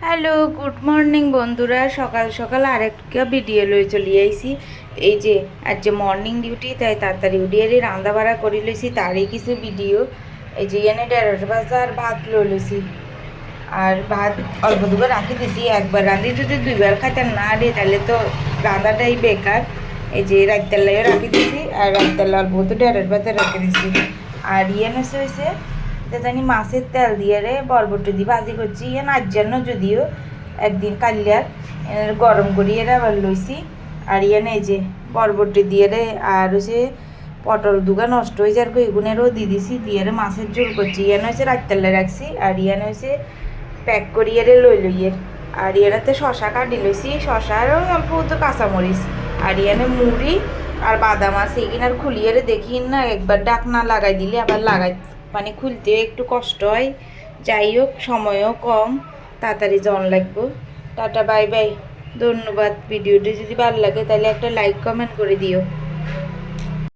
Hello, good morning বন্ধুরা। সকাল সকাল আরেকটা ভিডিও লই চলে আইছি। এই যে আজ যে মর্নিং ডিউটি, তাই তাড়াতাড়ি উঠিয়ে রান্না বাড়া করে লইছি, তারই কিছু ভিডিও। এই যে এনে 1:30 বাজে আর ভাত লইছি, আর ভাত অল্প দুটো রাখি দিছি। একবার রাঁধি যদি দুইবার খাইতেন না রে, তাহলে তো রান্নাটাই বেকার। এই যে রাতের লাগে রাখি দিছি, আর রাতের অল্প তো 1:30 বাজে রেখে দিছি। আর হয়েছে জানি মাছের তেল দিয়ে রে বরবটি দিয়ে ভাজি করছি। আজ জন্য যদিও একদিন কালিয়ার গরম করিয়ে আবার লইছি। আর এই যে বরবটি দিয়ে রে, আর হচ্ছে পটল দুগা নষ্ট হয়ে যার এগুনেরও দিয়ে দিছি, দিয়ে মাছের ঝোল করছি। হয়েছে রাত্রেলে রাখছি, আর হয়েছে প্যাক করিয়ে লই লইয়ের। আর ইয়ানাতে শশা কাটি লইছি, শশারও অল্প তো কাঁচামরিচ। আর মুড়ি আর বাদাম আছে, এখানে আর খুলিয়ে দেখি না, একবার ডাক না লাগাই দিলে আবার লাগাই মানে খুলতে একটু কষ্ট হয়। যাই হোক, সময়ও কম, তাড়াতাড়ি জন লাগবো। টাটা, বাই বাই, ধন্যবাদ। ভিডিওটি যদি ভালো লাগে তাহলে একটা লাইক কমেন্ট করে দিও।